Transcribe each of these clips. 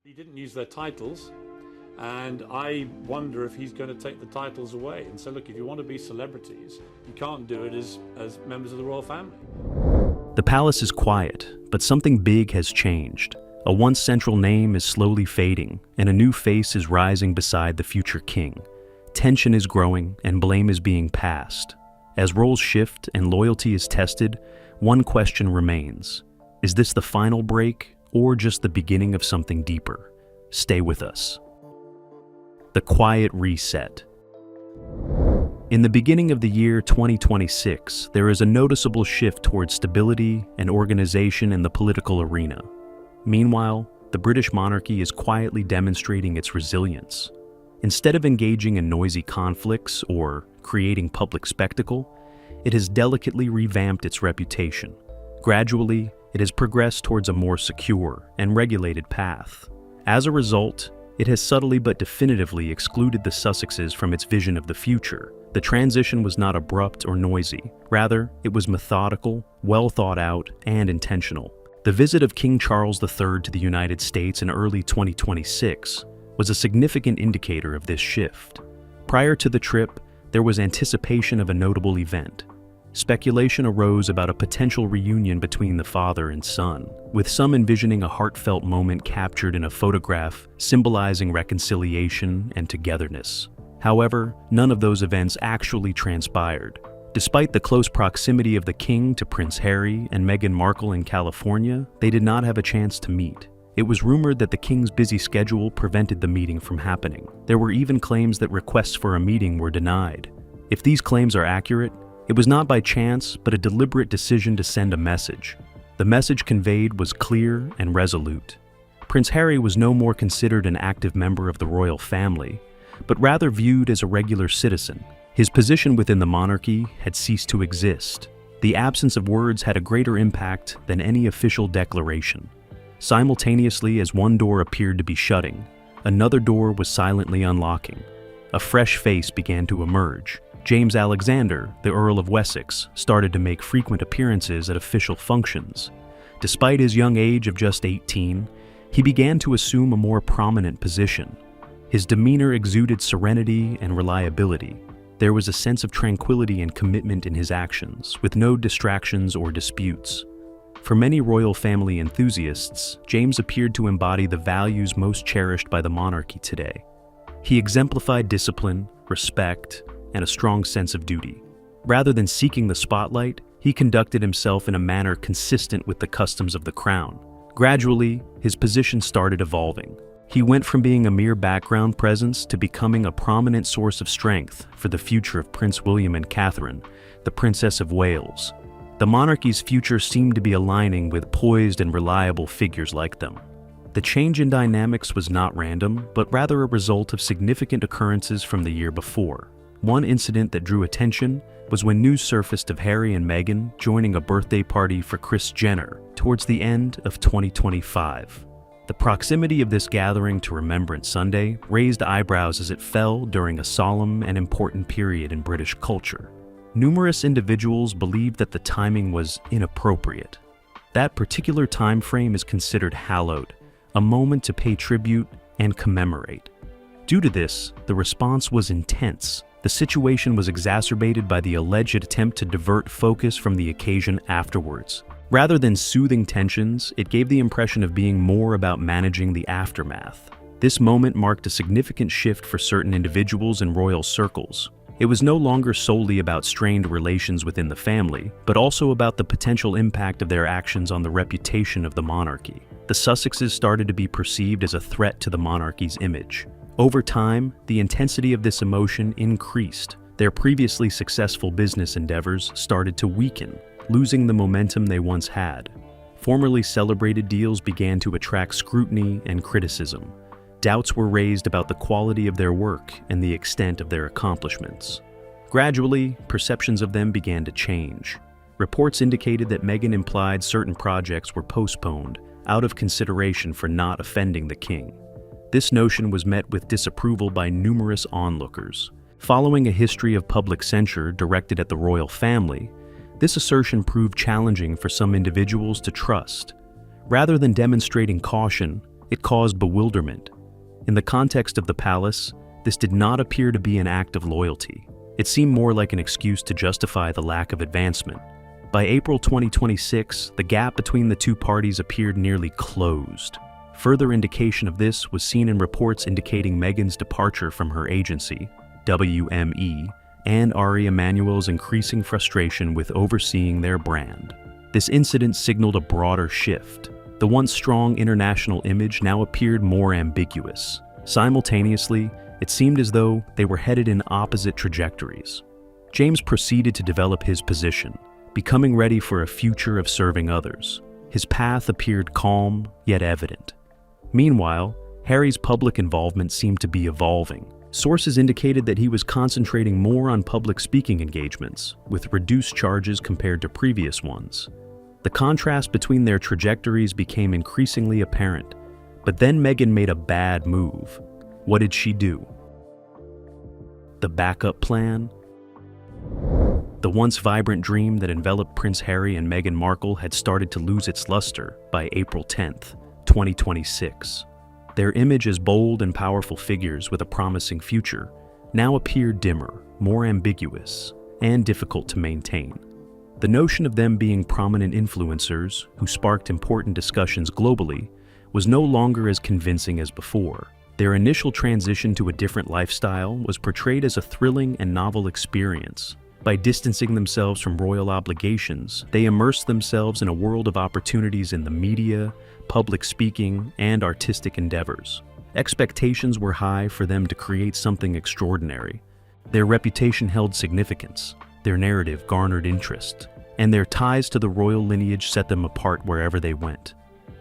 He didn't use their titles, and I wonder if he's going to take the titles away and say, look, if you want to be celebrities, you can't do it as members of the royal family. The palace is quiet, but something big has changed. A once central name is slowly fading, and a new face is rising beside the future king. Tension is growing, and blame is being passed. As roles shift and loyalty is tested, one question remains. Is this the final break, or just the beginning of something deeper? Stay with us. The quiet reset. In the beginning of the year 2026, there is a noticeable shift towards stability and organization in the political arena. Meanwhile, the British monarchy is quietly demonstrating its resilience. Instead of engaging in noisy conflicts or creating public spectacle, it has delicately revamped its reputation. Gradually, it has progressed towards a more secure and regulated path. As a result, it has subtly but definitively excluded the Sussexes from its vision of the future. The transition was not abrupt or noisy. Rather, it was methodical, well thought out, and intentional. The visit of King Charles III to the United States in early 2026 was a significant indicator of this shift. Prior to the trip, there was anticipation of a notable event. Speculation arose about a potential reunion between the father and son, with some envisioning a heartfelt moment captured in a photograph symbolizing reconciliation and togetherness. However, none of those events actually transpired. Despite the close proximity of the king to Prince Harry and Meghan Markle in California, they did not have a chance to meet. It was rumored that the king's busy schedule prevented the meeting from happening. There were even claims that requests for a meeting were denied. If these claims are accurate, it was not by chance, but a deliberate decision to send a message. The message conveyed was clear and resolute. Prince Harry was no more considered an active member of the royal family, but rather viewed as a regular citizen. His position within the monarchy had ceased to exist. The absence of words had a greater impact than any official declaration. Simultaneously, as one door appeared to be shutting, another door was silently unlocking. A fresh face began to emerge. James Alexander, the Earl of Wessex, started to make frequent appearances at official functions. Despite his young age of just 18, he began to assume a more prominent position. His demeanor exuded serenity and reliability. There was a sense of tranquility and commitment in his actions, with no distractions or disputes. For many royal family enthusiasts, James appeared to embody the values most cherished by the monarchy today. He exemplified discipline, respect, and a strong sense of duty. Rather than seeking the spotlight, he conducted himself in a manner consistent with the customs of the crown. Gradually, his position started evolving. He went from being a mere background presence to becoming a prominent source of strength for the future of Prince William and Catherine, the Princess of Wales. The monarchy's future seemed to be aligning with poised and reliable figures like them. The change in dynamics was not random, but rather a result of significant occurrences from the year before. One incident that drew attention was when news surfaced of Harry and Meghan joining a birthday party for Kris Jenner towards the end of 2025. The proximity of this gathering to Remembrance Sunday raised eyebrows as it fell during a solemn and important period in British culture. Numerous individuals believed that the timing was inappropriate. That particular time frame is considered hallowed, a moment to pay tribute and commemorate. Due to this, the response was intense. The situation was exacerbated by the alleged attempt to divert focus from the occasion afterwards. Rather than soothing tensions, it gave the impression of being more about managing the aftermath. This moment marked a significant shift for certain individuals in royal circles. It was no longer solely about strained relations within the family, but also about the potential impact of their actions on the reputation of the monarchy. The Sussexes started to be perceived as a threat to the monarchy's image. Over time, the intensity of this emotion increased. Their previously successful business endeavors started to weaken, losing the momentum they once had. Formerly celebrated deals began to attract scrutiny and criticism. Doubts were raised about the quality of their work and the extent of their accomplishments. Gradually, perceptions of them began to change. Reports indicated that Meghan implied certain projects were postponed out of consideration for not offending the king. This notion was met with disapproval by numerous onlookers. Following a history of public censure directed at the royal family, this assertion proved challenging for some individuals to trust. Rather than demonstrating caution, it caused bewilderment. In the context of the palace, this did not appear to be an act of loyalty. It seemed more like an excuse to justify the lack of advancement. By April 2026, the gap between the two parties appeared nearly closed. Further indication of this was seen in reports indicating Meghan's departure from her agency, WME, and Ari Emanuel's increasing frustration with overseeing their brand. This incident signaled a broader shift. The once strong international image now appeared more ambiguous. Simultaneously, it seemed as though they were headed in opposite trajectories. James proceeded to develop his position, becoming ready for a future of serving others. His path appeared calm, yet evident. Meanwhile, Harry's public involvement seemed to be evolving. Sources indicated that he was concentrating more on public speaking engagements, with reduced charges compared to previous ones. The contrast between their trajectories became increasingly apparent, but then Meghan made a bad move. What did she do? The backup plan? The once vibrant dream that enveloped Prince Harry and Meghan Markle had started to lose its luster by April 10th, 2026. Their image as bold and powerful figures with a promising future now appeared dimmer, more ambiguous, and difficult to maintain. The notion of them being prominent influencers who sparked important discussions globally was no longer as convincing as before. Their initial transition to a different lifestyle was portrayed as a thrilling and novel experience. By distancing themselves from royal obligations, they immersed themselves in a world of opportunities in the media, public speaking, and artistic endeavors. Expectations were high for them to create something extraordinary. Their reputation held significance, their narrative garnered interest, and their ties to the royal lineage set them apart wherever they went.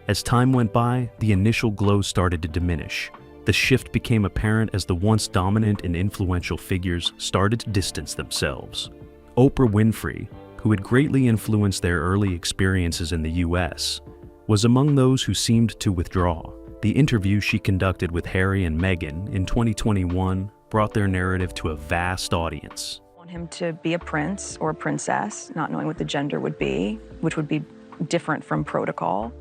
As time went by, the initial glow started to diminish. The shift became apparent as the once dominant and influential figures started to distance themselves. Oprah Winfrey, who had greatly influenced their early experiences in the US, was among those who seemed to withdraw. The interview she conducted with Harry and Meghan in 2021 brought their narrative to a vast audience. I want him to be a prince or a princess, not knowing what the gender would be, which would be different from protocol,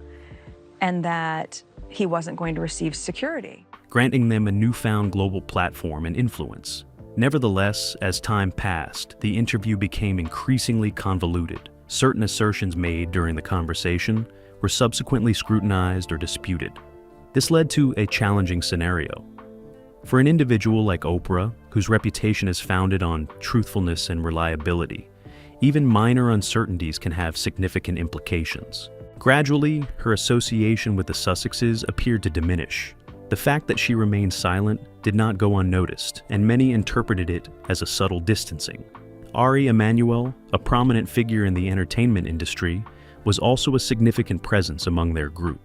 and that he wasn't going to receive security, granting them a newfound global platform and influence. Nevertheless, as time passed, the interview became increasingly convoluted. Certain assertions made during the conversation were subsequently scrutinized or disputed. This led to a challenging scenario. For an individual like Oprah, whose reputation is founded on truthfulness and reliability, even minor uncertainties can have significant implications. Gradually, her association with the Sussexes appeared to diminish. The fact that she remained silent did not go unnoticed, and many interpreted it as a subtle distancing. Ari Emanuel, a prominent figure in the entertainment industry, was also a significant presence among their group.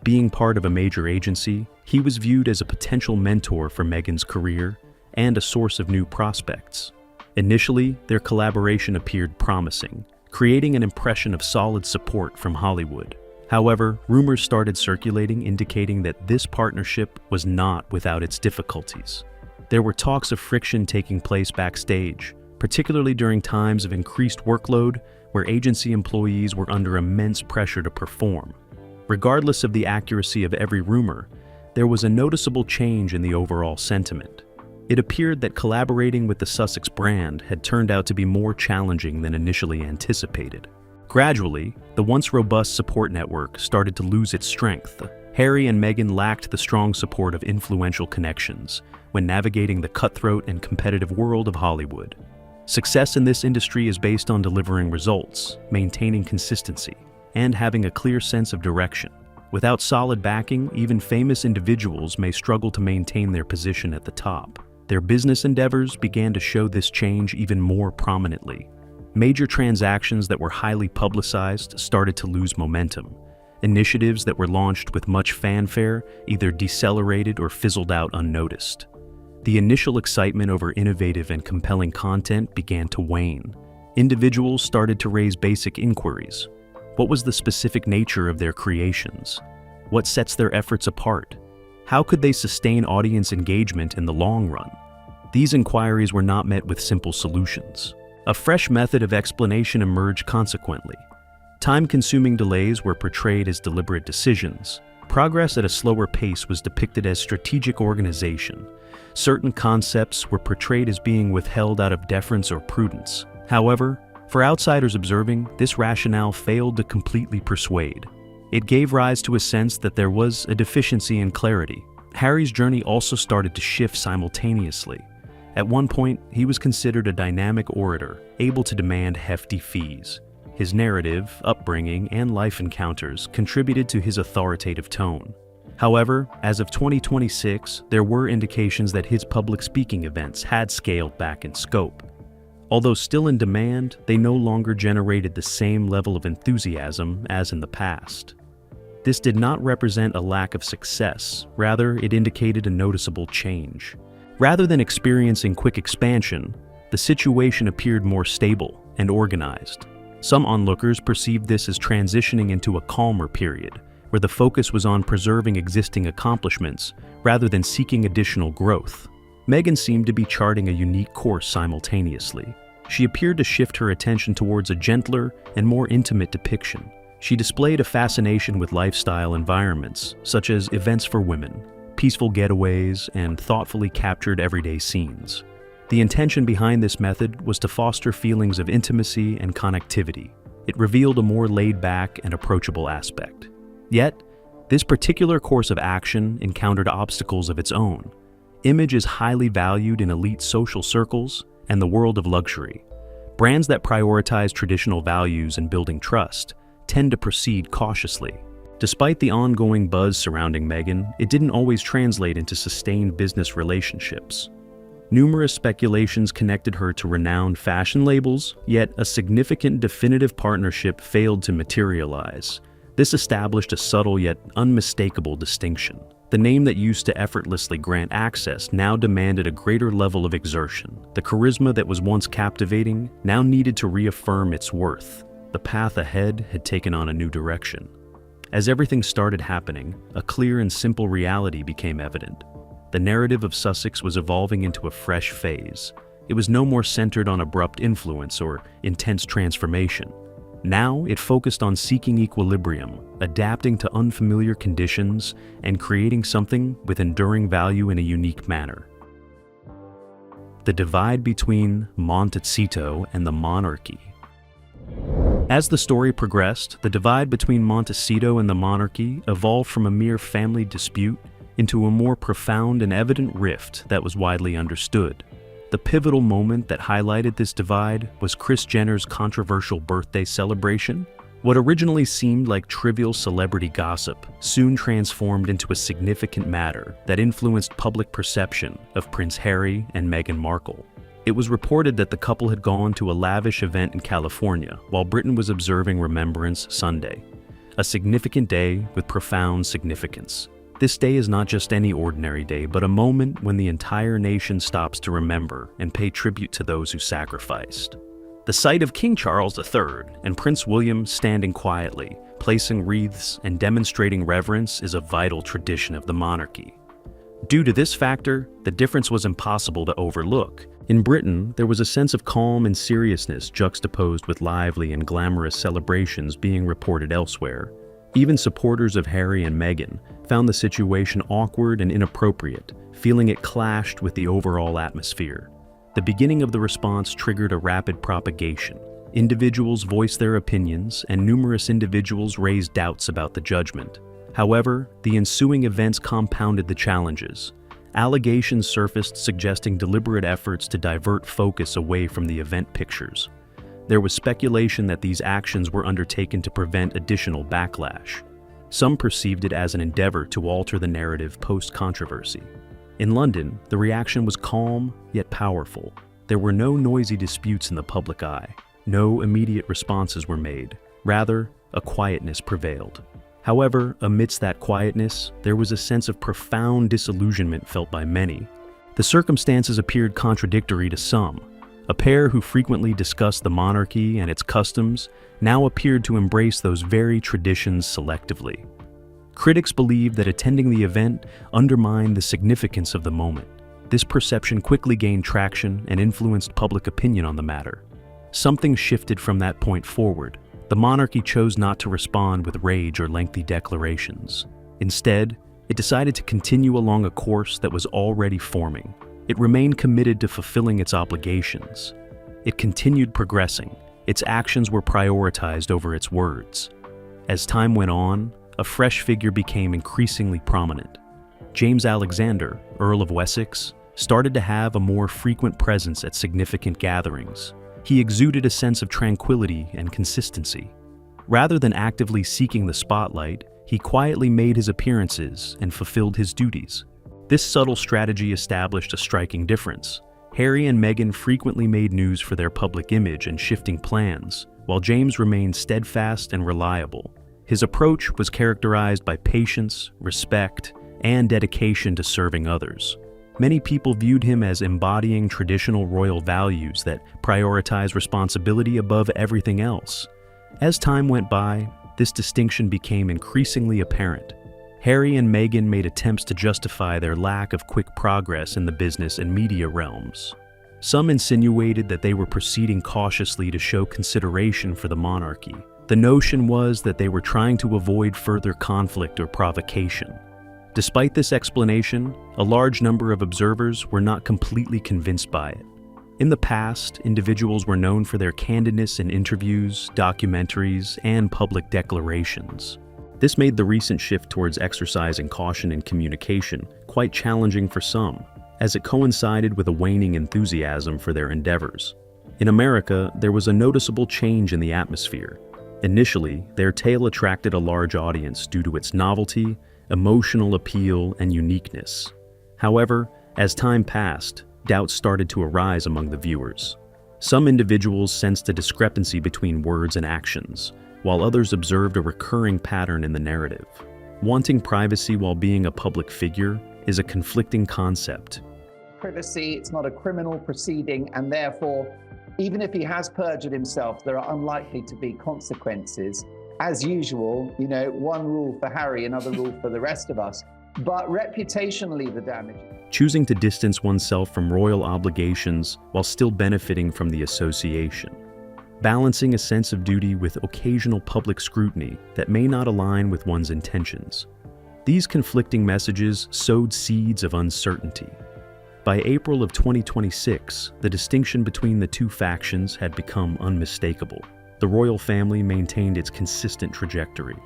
Being part of a major agency, he was viewed as a potential mentor for Meghan's career and a source of new prospects. Initially, their collaboration appeared promising, creating an impression of solid support from Hollywood. However, rumors started circulating indicating that this partnership was not without its difficulties. There were talks of friction taking place backstage, particularly during times of increased workload where agency employees were under immense pressure to perform. Regardless of the accuracy of every rumor, there was a noticeable change in the overall sentiment. It appeared that collaborating with the Sussex brand had turned out to be more challenging than initially anticipated. Gradually, the once robust support network started to lose its strength. Harry and Meghan lacked the strong support of influential connections when navigating the cutthroat and competitive world of Hollywood. Success in this industry is based on delivering results, maintaining consistency, and having a clear sense of direction. Without solid backing, even famous individuals may struggle to maintain their position at the top. Their business endeavors began to show this change even more prominently. Major transactions that were highly publicized started to lose momentum. Initiatives that were launched with much fanfare either decelerated or fizzled out unnoticed. The initial excitement over innovative and compelling content began to wane. Individuals started to raise basic inquiries. What was the specific nature of their creations? What sets their efforts apart? How could they sustain audience engagement in the long run? These inquiries were not met with simple solutions. A fresh method of explanation emerged consequently. Time-consuming delays were portrayed as deliberate decisions, Progress at a slower pace was depicted as strategic organization. Certain concepts were portrayed as being withheld out of deference or prudence. However, for outsiders observing, this rationale failed to completely persuade. It gave rise to a sense that there was a deficiency in clarity. Harry's journey also started to shift simultaneously. At one point, he was considered a dynamic orator, able to demand hefty fees. His narrative, upbringing, and life encounters contributed to his authoritative tone. However, as of 2026, there were indications that his public speaking events had scaled back in scope. Although still in demand, they no longer generated the same level of enthusiasm as in the past. This did not represent a lack of success, rather it indicated a noticeable change. Rather than experiencing quick expansion, the situation appeared more stable and organized. Some onlookers perceived this as transitioning into a calmer period, where the focus was on preserving existing accomplishments rather than seeking additional growth. Meghan seemed to be charting a unique course simultaneously. She appeared to shift her attention towards a gentler and more intimate depiction. She displayed a fascination with lifestyle environments, such as events for women, peaceful getaways, and thoughtfully captured everyday scenes. The intention behind this method was to foster feelings of intimacy and connectivity. It revealed a more laid-back and approachable aspect. Yet, this particular course of action encountered obstacles of its own. Image is highly valued in elite social circles and the world of luxury. Brands that prioritize traditional values and building trust tend to proceed cautiously. Despite the ongoing buzz surrounding Meghan, it didn't always translate into sustained business relationships. Numerous speculations connected her to renowned fashion labels, yet a significant definitive partnership failed to materialize. This established a subtle yet unmistakable distinction. The name that used to effortlessly grant access now demanded a greater level of exertion. The charisma that was once captivating now needed to reaffirm its worth. The path ahead had taken on a new direction. As everything started happening, a clear and simple reality became evident. The narrative of Sussex was evolving into a fresh phase. It was no more centered on abrupt influence or intense transformation. Now it focused on seeking equilibrium, adapting to unfamiliar conditions, and creating something with enduring value in a unique manner. The divide between Montecito and the monarchy. As the story progressed, the divide between Montecito and the monarchy evolved from a mere family dispute into a more profound and evident rift that was widely understood. The pivotal moment that highlighted this divide was Kris Jenner's controversial birthday celebration. What originally seemed like trivial celebrity gossip soon transformed into a significant matter that influenced public perception of Prince Harry and Meghan Markle. It was reported that the couple had gone to a lavish event in California while Britain was observing Remembrance Sunday, a significant day with profound significance. This day is not just any ordinary day, but a moment when the entire nation stops to remember and pay tribute to those who sacrificed. The sight of King Charles III and Prince William standing quietly, placing wreaths and demonstrating reverence is a vital tradition of the monarchy. Due to this factor, the difference was impossible to overlook. In Britain, there was a sense of calm and seriousness juxtaposed with lively and glamorous celebrations being reported elsewhere. Even supporters of Harry and Meghan found the situation awkward and inappropriate, feeling it clashed with the overall atmosphere. The beginning of the response triggered a rapid propagation. Individuals voiced their opinions, and numerous individuals raised doubts about the judgment. However, the ensuing events compounded the challenges. Allegations surfaced suggesting deliberate efforts to divert focus away from the event pictures. There was speculation that these actions were undertaken to prevent additional backlash. Some perceived it as an endeavor to alter the narrative post-controversy. In London, the reaction was calm yet powerful. There were no noisy disputes in the public eye. No immediate responses were made. Rather, a quietness prevailed. However, amidst that quietness, there was a sense of profound disillusionment felt by many. The circumstances appeared contradictory to some. A pair who frequently discussed the monarchy and its customs now appeared to embrace those very traditions selectively. Critics believed that attending the event undermined the significance of the moment. This perception quickly gained traction and influenced public opinion on the matter. Something shifted from that point forward. The monarchy chose not to respond with rage or lengthy declarations. Instead, it decided to continue along a course that was already forming. It remained committed to fulfilling its obligations. It continued progressing. Its actions were prioritized over its words. As time went on, a fresh figure became increasingly prominent. James Alexander, Earl of Wessex, started to have a more frequent presence at significant gatherings. He exuded a sense of tranquility and consistency. Rather than actively seeking the spotlight, he quietly made his appearances and fulfilled his duties. This subtle strategy established a striking difference. Harry and Meghan frequently made news for their public image and shifting plans, while James remained steadfast and reliable. His approach was characterized by patience, respect, and dedication to serving others. Many people viewed him as embodying traditional royal values that prioritize responsibility above everything else. As time went by, this distinction became increasingly apparent. Harry and Meghan made attempts to justify their lack of quick progress in the business and media realms. Some insinuated that they were proceeding cautiously to show consideration for the monarchy. The notion was that they were trying to avoid further conflict or provocation. Despite this explanation, a large number of observers were not completely convinced by it. In the past, individuals were known for their candidness in interviews, documentaries, and public declarations. This made the recent shift towards exercising caution in communication quite challenging for some, as it coincided with a waning enthusiasm for their endeavors. In America, there was a noticeable change in the atmosphere. Initially, their tale attracted a large audience due to its novelty, emotional appeal, and uniqueness. However, as time passed, doubts started to arise among the viewers. Some individuals sensed a discrepancy between words and actions, while others observed a recurring pattern in the narrative. Wanting privacy while being a public figure is a conflicting concept. Privacy, it's not a criminal proceeding, and therefore, even if he has perjured himself, there are unlikely to be consequences. As usual, one rule for Harry, another rule for the rest of us. But reputationally, the damage. Choosing to distance oneself from royal obligations while still benefiting from the association. Balancing a sense of duty with occasional public scrutiny that may not align with one's intentions. These conflicting messages sowed seeds of uncertainty. By April of 2026, the distinction between the two factions had become unmistakable. The royal family maintained its consistent trajectory.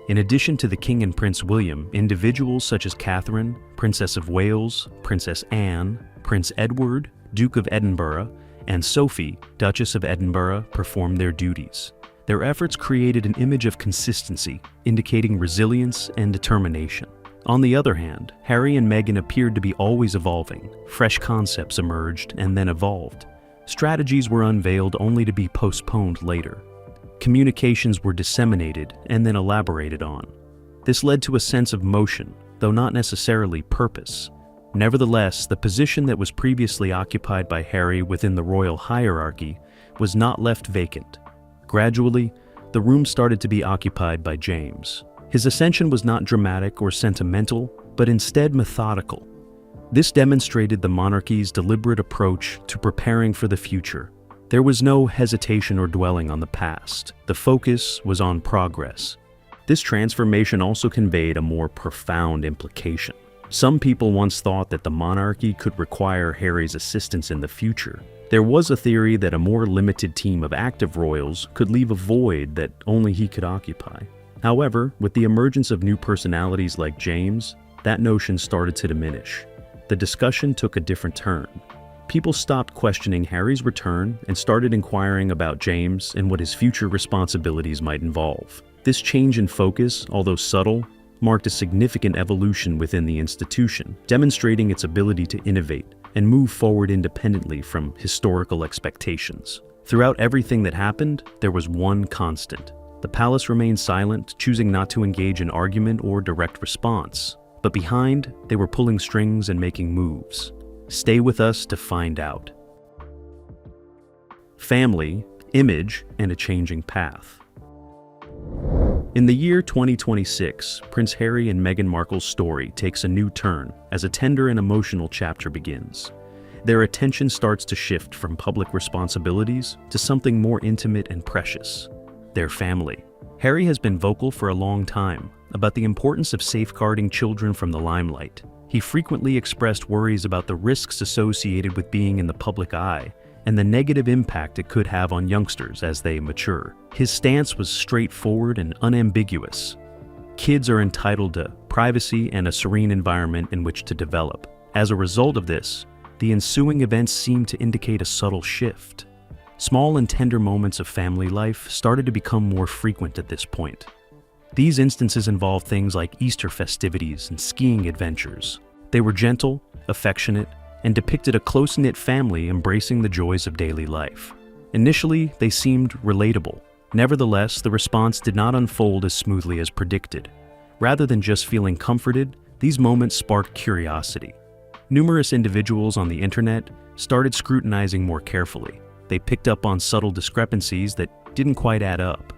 In addition to the King and Prince William, individuals such as Catherine, Princess of Wales, Princess Anne, Prince Edward, Duke of Edinburgh, and Sophie, Duchess of Edinburgh, performed their duties. Their efforts created an image of consistency, indicating resilience and determination. On the other hand, Harry and Meghan appeared to be always evolving. Fresh concepts emerged and then evolved. Strategies were unveiled only to be postponed later. Communications were disseminated and then elaborated on. This led to a sense of motion, though not necessarily purpose. Nevertheless, the position that was previously occupied by Harry within the royal hierarchy was not left vacant. Gradually, the room started to be occupied by James. His ascension was not dramatic or sentimental, but instead methodical. This demonstrated the monarchy's deliberate approach to preparing for the future. There was no hesitation or dwelling on the past. The focus was on progress. This transformation also conveyed a more profound implication. Some people once thought that the monarchy could require Harry's assistance in the future. There was a theory that a more limited team of active royals could leave a void that only he could occupy. However, with the emergence of new personalities like James, that notion started to diminish. The discussion took a different turn. People stopped questioning Harry's return and started inquiring about James and what his future responsibilities might involve. This change in focus, although subtle, marked a significant evolution within the institution, demonstrating its ability to innovate and move forward independently from historical expectations. Throughout everything that happened, there was one constant. The palace remained silent, choosing not to engage in argument or direct response. But behind, they were pulling strings and making moves. Stay with us to find out. Family, image, and a changing path. In the year 2026, Prince Harry and Meghan Markle's story takes a new turn as a tender and emotional chapter begins. Their attention starts to shift from public responsibilities to something more intimate and precious: their family. Harry has been vocal for a long time, about the importance of safeguarding children from the limelight. He frequently expressed worries about the risks associated with being in the public eye and the negative impact it could have on youngsters as they mature. His stance was straightforward and unambiguous. Kids are entitled to privacy and a serene environment in which to develop. As a result of this, the ensuing events seemed to indicate a subtle shift. Small and tender moments of family life started to become more frequent at this point. These instances involved things like Easter festivities and skiing adventures. They were gentle, affectionate, and depicted a close-knit family embracing the joys of daily life. Initially, they seemed relatable. Nevertheless, the response did not unfold as smoothly as predicted. Rather than just feeling comforted, these moments sparked curiosity. Numerous individuals on the internet started scrutinizing more carefully. They picked up on subtle discrepancies that didn't quite add up.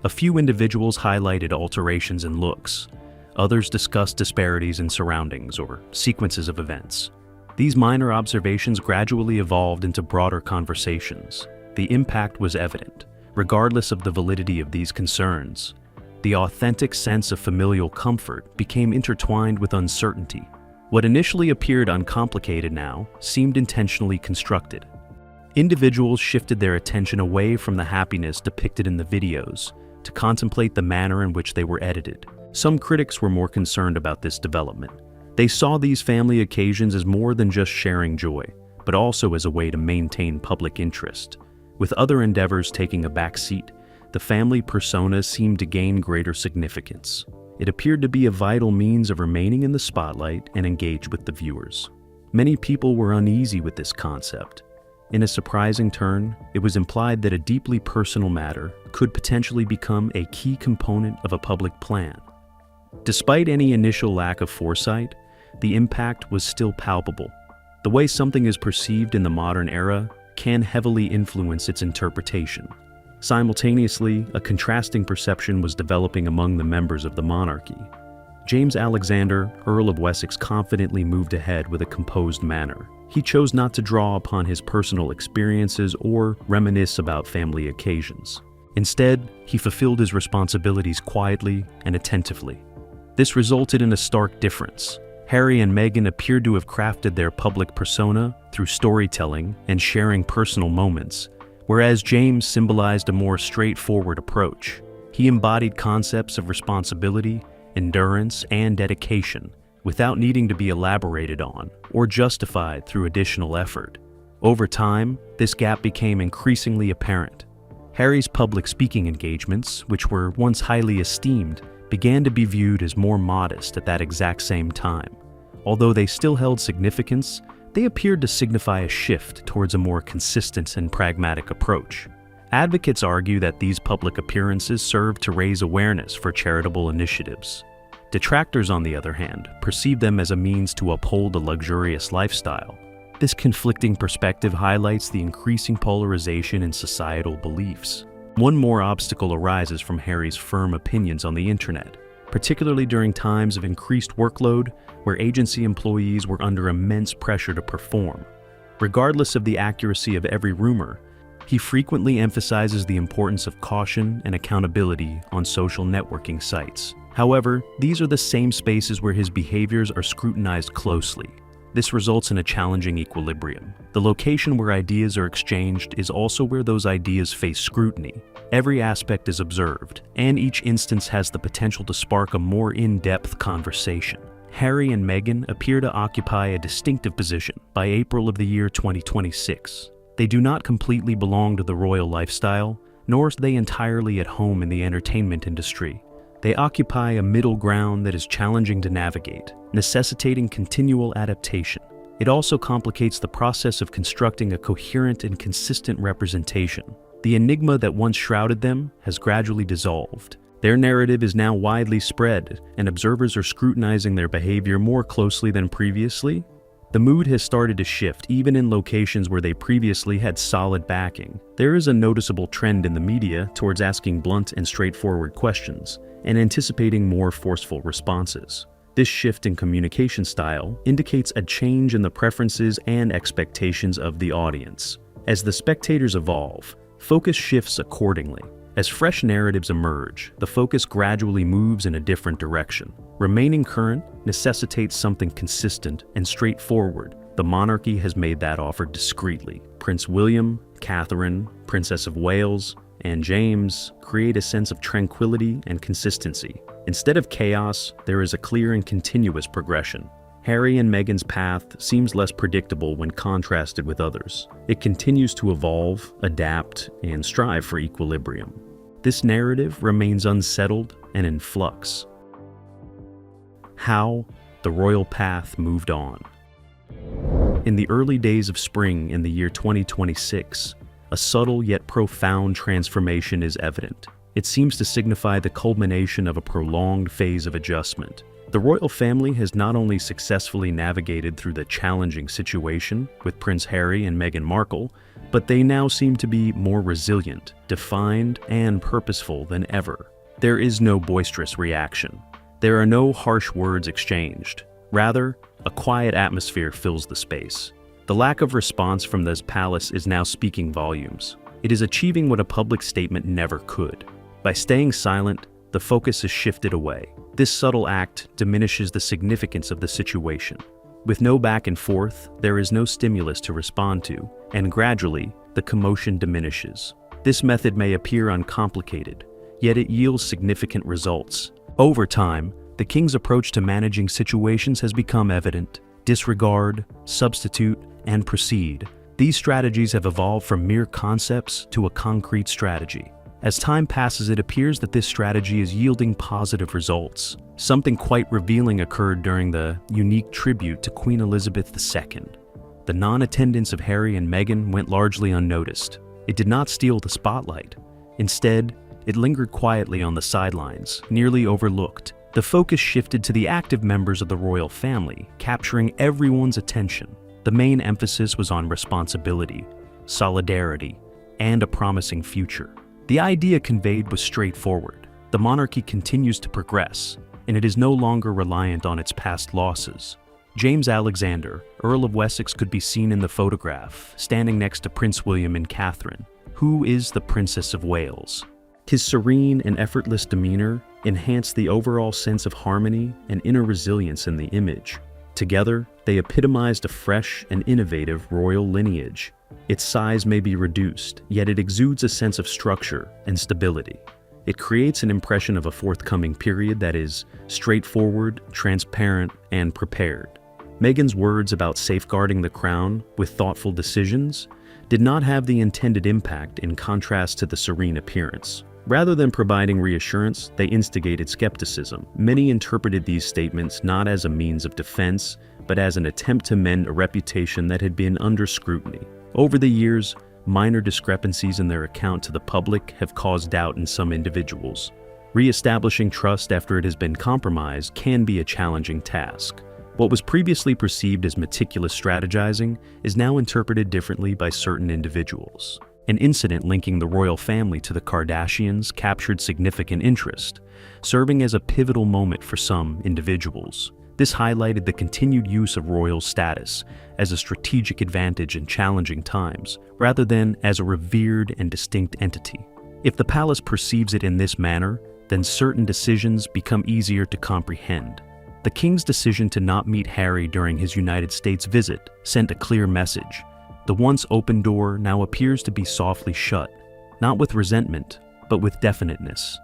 A few individuals highlighted alterations in looks. Others discussed disparities in surroundings or sequences of events. These minor observations gradually evolved into broader conversations. The impact was evident, regardless of the validity of these concerns. The authentic sense of familial comfort became intertwined with uncertainty. What initially appeared uncomplicated now seemed intentionally constructed. Individuals shifted their attention away from the happiness depicted in the videos to contemplate the manner in which they were edited. Some critics were more concerned about this development. They saw these family occasions as more than just sharing joy, but also as a way to maintain public interest. With other endeavors taking a back seat, the family persona seemed to gain greater significance. It appeared to be a vital means of remaining in the spotlight and engage with the viewers. Many people were uneasy with this concept. In a surprising turn, it was implied that a deeply personal matter could potentially become a key component of a public plan. Despite any initial lack of foresight, the impact was still palpable. The way something is perceived in the modern era can heavily influence its interpretation. Simultaneously, a contrasting perception was developing among the members of the monarchy. James Alexander, Earl of Wessex, confidently moved ahead with a composed manner. He chose not to draw upon his personal experiences or reminisce about family occasions. Instead, he fulfilled his responsibilities quietly and attentively. This resulted in a stark difference. Harry and Meghan appeared to have crafted their public persona through storytelling and sharing personal moments, whereas James symbolized a more straightforward approach. He embodied concepts of responsibility, endurance, and dedication without needing to be elaborated on or justified through additional effort. Over time, this gap became increasingly apparent. Harry's public speaking engagements, which were once highly esteemed, began to be viewed as more modest at that exact same time. Although they still held significance, they appeared to signify a shift towards a more consistent and pragmatic approach. Advocates argue that these public appearances serve to raise awareness for charitable initiatives. Detractors, on the other hand, perceive them as a means to uphold a luxurious lifestyle. This conflicting perspective highlights the increasing polarization in societal beliefs. One more obstacle arises from Harry's firm opinions on the internet, particularly during times of increased workload where agency employees were under immense pressure to perform. Regardless of the accuracy of every rumor, he frequently emphasizes the importance of caution and accountability on social networking sites. However, these are the same spaces where his behaviors are scrutinized closely. This results in a challenging equilibrium. The location where ideas are exchanged is also where those ideas face scrutiny. Every aspect is observed, and each instance has the potential to spark a more in-depth conversation. Harry and Meghan appear to occupy a distinctive position by April of the year 2026. They do not completely belong to the royal lifestyle, nor are they entirely at home in the entertainment industry. They occupy a middle ground that is challenging to navigate, necessitating continual adaptation. It also complicates the process of constructing a coherent and consistent representation. The enigma that once shrouded them has gradually dissolved. Their narrative is now widely spread, and observers are scrutinizing their behavior more closely than previously. The mood has started to shift, even in locations where they previously had solid backing. There is a noticeable trend in the media towards asking blunt and straightforward questions, and anticipating more forceful responses. This shift in communication style indicates a change in the preferences and expectations of the audience. As the spectators evolve, focus shifts accordingly. As fresh narratives emerge, the focus gradually moves in a different direction. Remaining current necessitates something consistent and straightforward. The monarchy has made that offer discreetly. Prince William, Catherine, Princess of Wales, and James create a sense of tranquility and consistency. Instead of chaos, there is a clear and continuous progression. Harry and Meghan's path seems less predictable when contrasted with others. It continues to evolve, adapt, and strive for equilibrium. This narrative remains unsettled and in flux. How the royal path moved on. In the early days of spring in the year 2026, a subtle yet profound transformation is evident. It seems to signify the culmination of a prolonged phase of adjustment. The royal family has not only successfully navigated through the challenging situation with Prince Harry and Meghan Markle, but they now seem to be more resilient, defined, and purposeful than ever. There is no boisterous reaction. There are no harsh words exchanged. Rather, a quiet atmosphere fills the space. The lack of response from this palace is now speaking volumes. It is achieving what a public statement never could. By staying silent, the focus is shifted away. This subtle act diminishes the significance of the situation. With no back and forth, there is no stimulus to respond to, and gradually, the commotion diminishes. This method may appear uncomplicated, yet it yields significant results. Over time, the king's approach to managing situations has become evident. Disregard, substitute, and proceed. These strategies have evolved from mere concepts to a concrete strategy. As time passes, it appears that this strategy is yielding positive results. Something quite revealing occurred during the unique tribute to Queen Elizabeth II. The non-attendance of Harry and Meghan went largely unnoticed. It did not steal the spotlight. Instead, it lingered quietly on the sidelines, nearly overlooked. The focus shifted to the active members of the royal family, capturing everyone's attention. The main emphasis was on responsibility, solidarity, and a promising future. The idea conveyed was straightforward. The monarchy continues to progress, and it is no longer reliant on its past losses. James Alexander, Earl of Wessex, could be seen in the photograph, standing next to Prince William and Catherine, who is the Princess of Wales. His serene and effortless demeanor enhanced the overall sense of harmony and inner resilience in the image. Together, they epitomized a fresh and innovative royal lineage. Its size may be reduced, yet it exudes a sense of structure and stability. It creates an impression of a forthcoming period that is straightforward, transparent, and prepared. Meghan's words about safeguarding the crown with thoughtful decisions did not have the intended impact, in contrast to the serene appearance. Rather than providing reassurance, they instigated skepticism. Many interpreted these statements not as a means of defense, but as an attempt to mend a reputation that had been under scrutiny. Over the years, minor discrepancies in their account to the public have caused doubt in some individuals. Re-establishing trust after it has been compromised can be a challenging task. What was previously perceived as meticulous strategizing is now interpreted differently by certain individuals. An incident linking the royal family to the Kardashians captured significant interest, serving as a pivotal moment for some individuals. This highlighted the continued use of royal status as a strategic advantage in challenging times, rather than as a revered and distinct entity. If the palace perceives it in this manner, then certain decisions become easier to comprehend. The king's decision to not meet Harry during his United States visit sent a clear message. The once open door now appears to be softly shut, not with resentment, but with definiteness.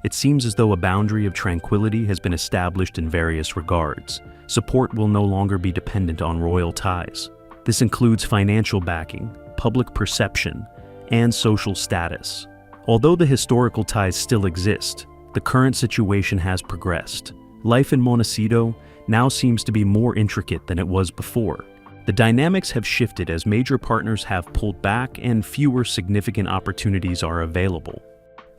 It seems as though a boundary of tranquility has been established in various regards. Support will no longer be dependent on royal ties. This includes financial backing, public perception, and social status. Although the historical ties still exist, the current situation has progressed. Life in Montecito now seems to be more intricate than it was before. The dynamics have shifted as major partners have pulled back and fewer significant opportunities are available.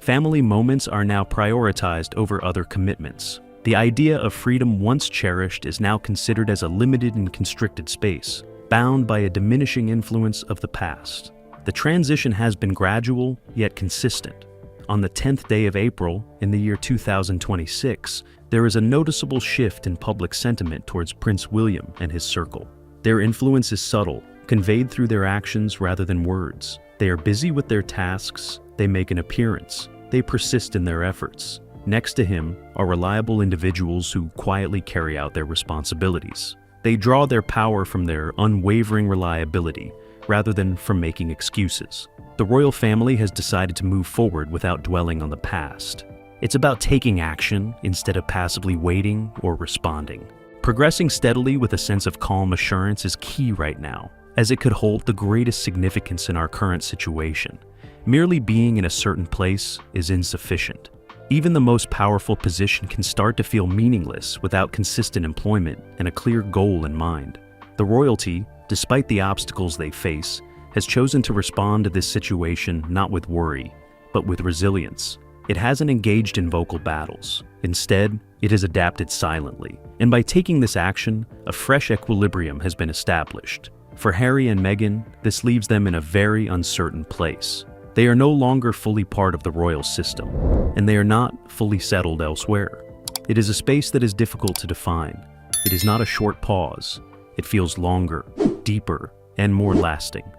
Family moments are now prioritized over other commitments. The idea of freedom once cherished is now considered as a limited and constricted space, bound by a diminishing influence of the past. The transition has been gradual, yet consistent. On the 10th day of April, in the year 2026, there is a noticeable shift in public sentiment towards Prince William and his circle. Their influence is subtle, conveyed through their actions rather than words. They are busy with their tasks, they make an appearance, they persist in their efforts. Next to him are reliable individuals who quietly carry out their responsibilities. They draw their power from their unwavering reliability rather than from making excuses. The royal family has decided to move forward without dwelling on the past. It's about taking action instead of passively waiting or responding. Progressing steadily with a sense of calm assurance is key right now, as it could hold the greatest significance in our current situation. Merely being in a certain place is insufficient. Even the most powerful position can start to feel meaningless without consistent employment and a clear goal in mind. The royalty, despite the obstacles they face, has chosen to respond to this situation not with worry, but with resilience. It hasn't engaged in vocal battles. Instead, it has adapted silently. And by taking this action, a fresh equilibrium has been established. For Harry and Meghan, this leaves them in a very uncertain place. They are no longer fully part of the royal system, and they are not fully settled elsewhere. It is a space that is difficult to define. It is not a short pause. It feels longer, deeper, and more lasting.